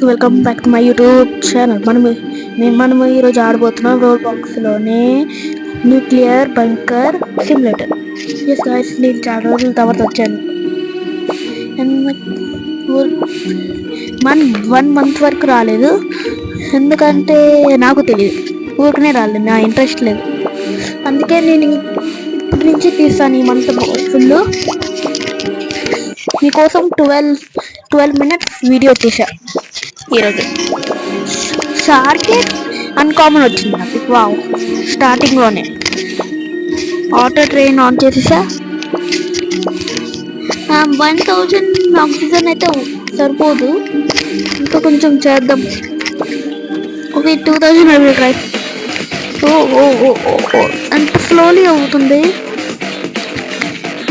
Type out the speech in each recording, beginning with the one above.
Welcome back to my YouTube channel. మనం ఈరోజు ఆడబోతున్నాం రోడ్ బాక్స్లోనే nuclear bunker simulator. Yes guys, నేను చాలా రోజుల తర్వాత వచ్చాను. మన 1 మంత్ వరకు రాలేదు, ఎందుకంటే నాకు తెలియదు, ఊరికనే రాలేదు, నా ఇంట్రెస్ట్ లేదు. అందుకే నేను ఇప్పటి నుంచి తీస్తాను ఈ మంత్ ఫుల్. మీకోసం 12 మినిట్స్ వీడియో చేశా ఈరోజు. షార్కే అన్కామన్ వచ్చింది నాకు. వావ్, స్టార్టింగ్లోనే ఆటో ట్రైన్ ఆన్ చేసేసా. 1000 ఆక్సిజన్ అయితే సరిపోదు, ఇంకా కొంచెం చేద్దాం. Okay, 2000 I will try. ఓ ఓ ఓ ఓ అంత స్లోలీ అవుతుంది.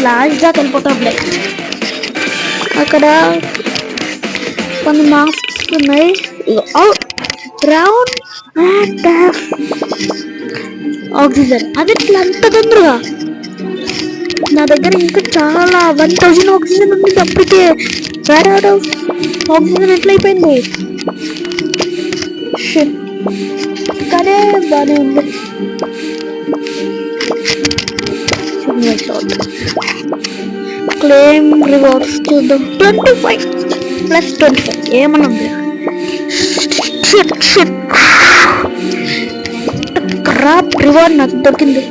లాస్ట్ దాకా వెళ్ళిపోతాంలే. అక్కడ కొన్ని మాస్క్స్ ఉన్నాయి. రౌండ్ ఆక్సిజన్ అది ఇట్లా అంత తొందరగా. నా దగ్గర ఇంకా చాలా 1000 ఆక్సిజన్ ఉంది, అప్పటికే అవుట్ ఆఫ్ ఆక్సిజన్ ఎట్లయిపోయింది. కానీ బాగానే ఉంది. క్లెయిమ్ రివార్డ్స్ చూద్దాం. 25 ప్లస్ 25 ఏమన్నా ఉంది. క్రాప్ రివార్డ్ నాకు దొరికింది.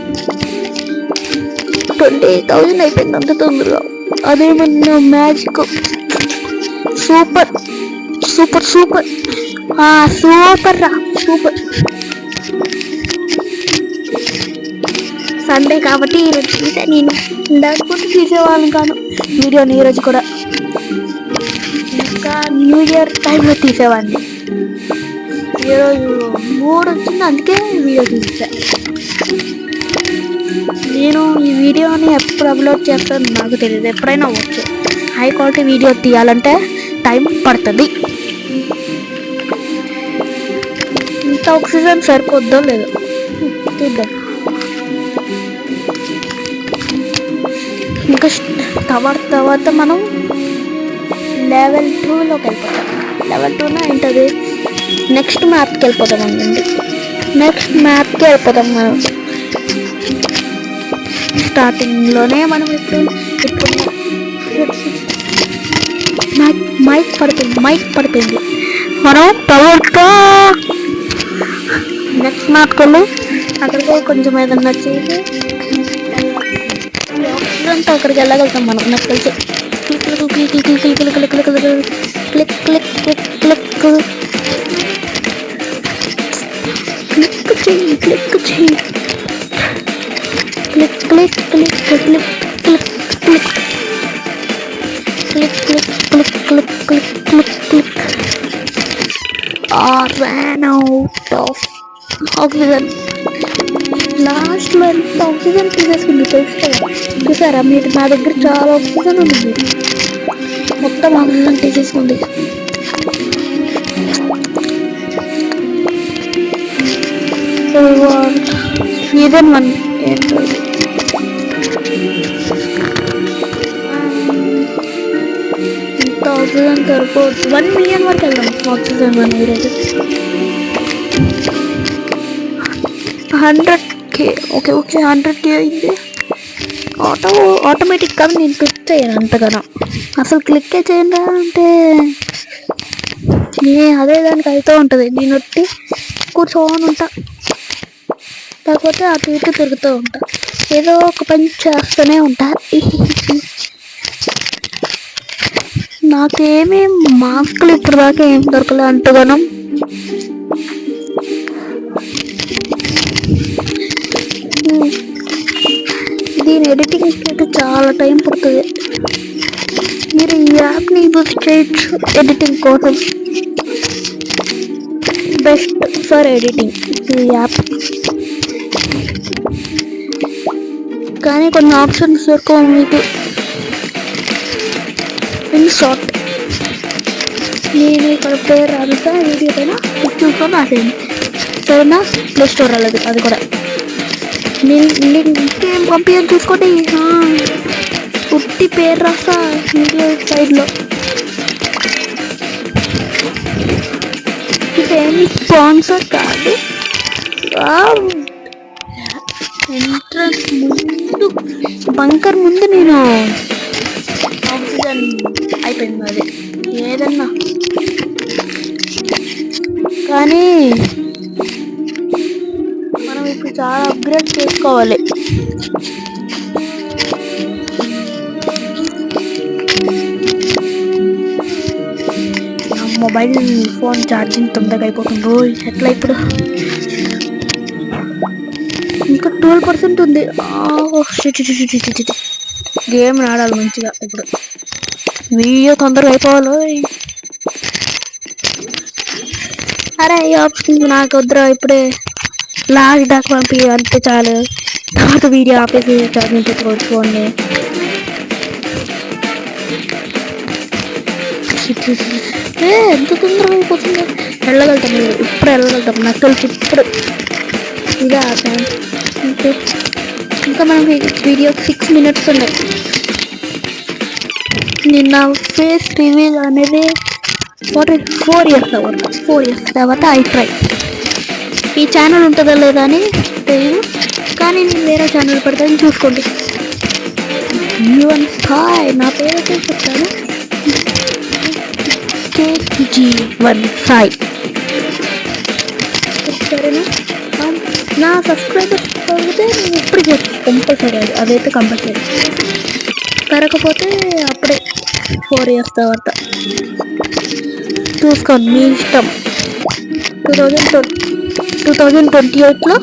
20,000 అయిపోయింది అంత తొందరగా. అదేమన్నా magic. Super super super super రా సూపర్. సండే కాబట్టి ఈరోజు తీసా. నేను లేకపోతే తీసేవాళ్ళం కాను వీడియోని. ఈరోజు కూడా ఇంకా న్యూ ఇయర్ టైంలో తీసేవాడిని. ఈరోజు 3 వచ్చింది, అందుకే వీడియో తీసా. నేను ఈ వీడియోని ఎప్పుడు అప్లోడ్ చేస్తాను నాకు తెలియదు, ఎప్పుడైనా అవ్వచ్చు. హై క్వాలిటీ వీడియో తీయాలంటే టైం పడుతుంది. ఇంత ఆక్సిజన్ సరిపోద్దో లేదో చూద్దాం. ఇంకా తర్వాత మనం లెవెల్ 2లోకి వెళ్ళిపోతాం. లెవెల్ 2 ఏంటది, నెక్స్ట్ మ్యాప్కి వెళ్ళిపోతాం అండి. నెక్స్ట్ మ్యాప్కి వెళ్ళిపోతాం మనం. స్టార్టింగ్లోనే మనం ఇప్పుడు మైక్ పడిపోయింది. మనం పవర్తో నెక్స్ట్ మ్యాప్కి వెళ్ళి అక్కడికి కొంచెం ఏదన్నా చేసి ఆక్సిజన్తో అక్కడికి వెళ్ళగలుగుతాం మనం. నాకు తెలిసి click click click click click click click click click click click చేయి క్లిక్ చేయి click click click click click click click click click click click click. ran out of oxygen. లాస్ట్లో ఎంత ఆక్సిజన్ తీసేసుకుంది చూసారా మీరు? నా దగ్గర చాలా ఆక్సిజన్ ఉంది, మొత్తం ఆక్సిజన్ తీసేసుకుంది. సీజన్ 1 ఏంటో ఇంత ఆక్సిజన్ సరిపోదు. 1 మిలియన్ వరకు వెళ్దాం ఆక్సిజన్. 1 ఈరోజు 100K. ఓకే 100K అయింది. ఆటోమేటిక్ గా నేను క్లిక్ చేయను అంతగానో, అసలు క్లిక్కే చేయండి అంటే అదే దానికి అవుతూ ఉంటుంది. నేను వచ్చి కూర్చోని ఉంటా, లేకపోతే అటు ఇటు తిరుగుతూ ఉంటా, ఏదో ఒక పని చేస్తూనే ఉంటా. నాకేమీ మాస్కులు ఇప్పుడు దాకా ఏం దొరకలే అంతగానం. దీని ఎడిటింగ్ అయితే చాలా టైం పడుతుంది. మీరు ఈ యాప్ని యూజ్ చేయొచ్చు ఎడిటింగ్ కోసం. బెస్ట్ ఫర్ ఎడిటింగ్ ఈ యాప్. కానీ కొన్ని ఆప్షన్స్ దొరకవు మీకు. ఇన్ షార్ట్ నేను ఇక్కడ పేరు రాదుతా వీడియో పైన చూసుకొని రాసేయండి సరేనా. ప్లే స్టోర్ రాలేదు అది కూడా నేను ఇంకేం పంపించని చూసుకోండి. పుట్టి పేరు రాస్తా ఇంట్లో సైడ్లో. ఇదేమి స్పాన్సర్ కాదు. ఎంట్రన్స్ ముందు బంకర్ ముందు నేను ఆక్సిజన్ అయిపోయింది అది ఏదన్నా కానీ మనం ఇప్పుడు చాలా అప్గ్రేడ్ చేసుకోవాలి. మొబైల్ ఫోన్ ఛార్జింగ్ తొందరగా అయిపోతుంది. ఎట్లా ఇప్పుడు ఇంకా 12% ఉంది. గేమ్ ఆడాలి మంచిగా. ఇప్పుడు వీడియో తొందరగా అయిపోవాలి. అరే నాకు వద్దురా ఇప్పుడే లాస్ట్ దాకా పంపి అంతే చాలు. తర్వాత వీడియో ఆపేసి ఛార్జింగ్ పెట్టుకోవచ్చు ఫోన్ని. ఎంత తొందరగా అయిపోతుంది. వెళ్ళగలుగుతాం ఇప్పుడు వెళ్ళగలుగుతాం నాకు తెలిసి ఇప్పుడు ఇదే ఆపాను. ఇంకా మనం వీడియో 6 minutes ఉన్నాయి. నిన్న ఫేస్ రివీల్ అనేది 4 years తర్వాత ట్రై. ఈ ఛానల్ ఉంటుందా లేదా అని తెలియదు కానీ నేను వేరే ఛానల్ పెడతాను చూసుకోండి. నా పేరు అయితే చెప్తాను KG15 సరేనా. నా సబ్స్క్రైబర్స్ కలిగితే నేను ఇప్పుడు చేస్తాను కంపల్సరీ. అదైతే కంపల్సరీ. పెరగకపోతే అప్పుడే 4 years తర్వాత చూసుకోండి మీ ఇష్టం. 2028లో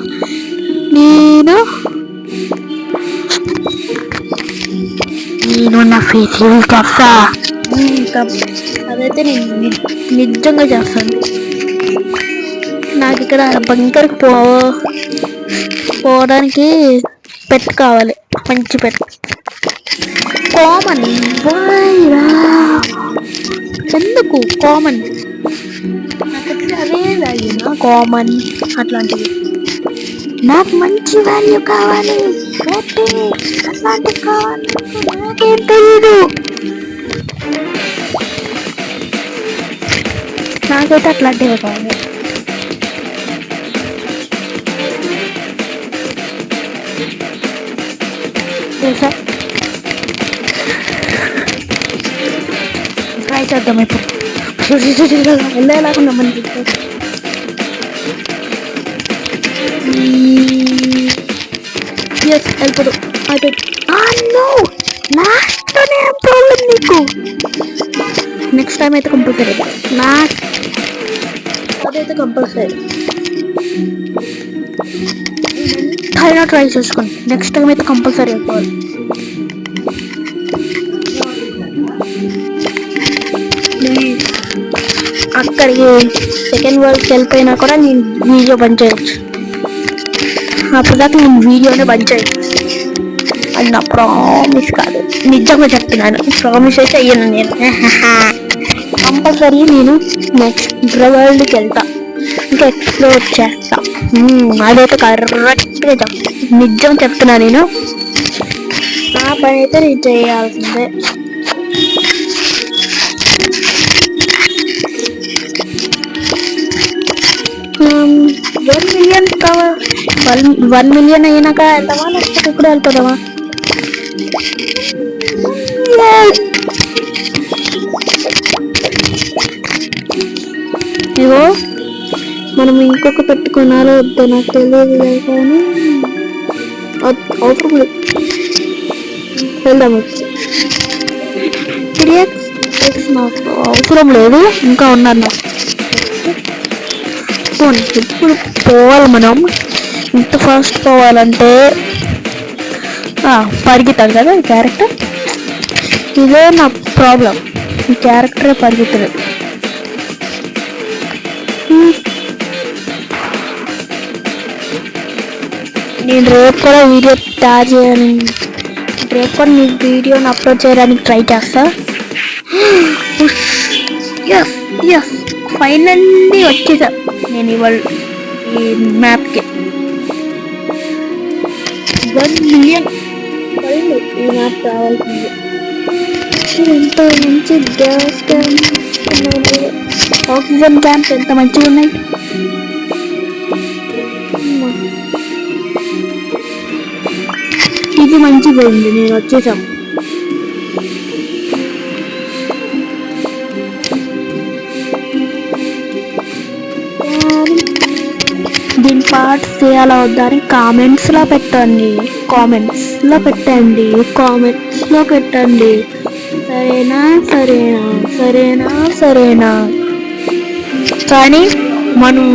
నేను నా ఫేస్ రివీల్ చేస్తా. అదైతే నేను నిజంగా చేస్తాను. నాకు ఇక్కడ బంకర్కి పోవడానికి పెట్ కావాలి. మంచి పెట్ కామన్. ఎందుకు కామన్ అదే వాల్యూనా కామన్ అట్లాంటివి. నాకు మంచి వాల్యూ కావాలి. అట్లాంటివి కావాలి. నాకేం తెలీదు. నాకైతే అట్లాంటివి కావాలి. ట్రై చేద్దాం ఇప్పుడు. వెళ్ళేలాగా మంది వెళ్ళిపోదు. లాస్ట్లోనే ప్రాబ్లం నీకు. నెక్స్ట్ టైం అయితే కంపల్సరీ. అదైతే కంపల్సరీ అయినా ట్రై చేసుకోండి. నెక్స్ట్ టైం అయితే కంపల్సరీ అయిపోవాలి. అక్కడికి సెకండ్ వరల్డ్కి వెళ్ళిపోయినా కూడా నేను వీడియో బంద్ చేయొచ్చు. అప్పటిదాకా నేను వీడియోనే బంద్ చేయొచ్చు. అది నా ప్రామిస్ కాదు, నిజంగా చెప్తున్నాను. ప్రామిస్ అయితే అయ్యాను నేను. కంపల్సరీ నేను నెక్స్ట్ వరల్డ్కి వెళ్తా, ఇంకా ఎక్స్ప్లోర్ చేస్తా. అదైతే కరెక్ట్గా నిజం చెప్తున్నా. నేను నా పని అయితే నేను చేయాల్సిందే. $1 million అయినాక వెళ్తామా లేకపోతే ఇప్పుడు వెళ్ళిపోదామా? ఇగో మనం ఇంకొక పెట్టుకున్నారో వద్దో నాకు తెలియదు కానీ అవసరం లేదు. వెళ్దాం. నాకు అవసరం లేదు, ఇంకా ఉన్నారు నాకు. ఇప్పుడు పోవాలి మనం. ఇంత ఫాస్ట్ పోవాలంటే పరిగెత్తాం కదా ఈ క్యారెక్టర్. ఇదే నా ప్రాబ్లం, ఈ క్యారెక్టరే పరిగెత్తదు. నేను రేపు కూడా వీడియో తయారు చేయని, రేపు కూడా మీ వీడియోని అప్లోడ్ చేయడానికి ట్రై చేస్తా. ఎస్, ఫైనల్లీ వచ్చేసా నేను ఇవాళ ఈ మ్యాప్కి. 1 మిలియన్ పడింది ఈ మ్యాప్ కావాల్సింది. ఎంత మంచి గ్యాస్ క్యాంప్, ఆక్సిజన్ క్యాంప్ ఎంత మంచిగా ఉన్నాయి. ఇది మంచిగా ఉంది, నేను వచ్చేసాం. దీని పార్ట్స్ చేయాలా వద్దా అని కామెంట్స్లో పెట్టండి, కామెంట్స్లో పెట్టండి, కామెంట్స్లో పెట్టండి. సరేనా సరేనా సరేనా సరేనా కానీ మనం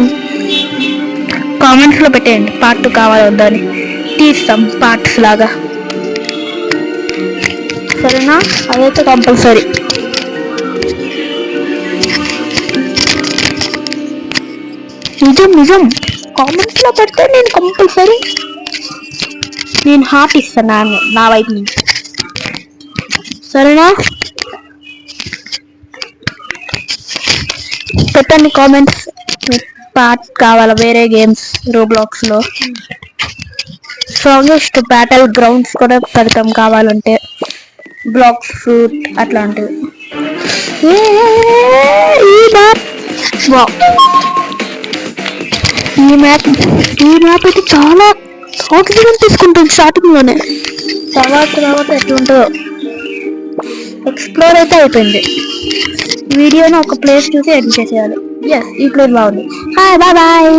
కామెంట్స్లో పెట్టేయండి పార్ట్ 2 కావాలా వద్దా అని, తీస్తాం పార్ట్స్ లాగా. సరేనా, అదైతే కంపల్సరీ. నిజం నిజం, కామెంట్స్లో పెడితే నేను కంపల్సరీ నేను హార్ట్ ఇస్తాను నా వైపు నుంచి. సరేనా, పెట్టండి కామెంట్స్. పార్ట్ కావాలా వేరే గేమ్స్ రోబ్లాక్స్లో. స్ట్రాంగెస్ట్ బ్యాటిల్ గ్రౌండ్స్ కూడా పెడతాం కావాలంటే, బ్లాక్ ఫ్రూట్ అట్లాంటివి. ఈ మ్యాప్ అయితే చాలా ఆక్సిజన్ తీసుకుంటుంది స్టార్టింగ్లోనే. తర్వాత ఎట్లుంటుందో. ఎక్స్ప్లోర్ అయితే అయిపోయింది. వీడియోని ఒక ప్లేస్ చూసి ఎడిట్ చేసేయాలి. ఎస్, ఈ ప్లేస్ బాగుంది. Hi, bye bye.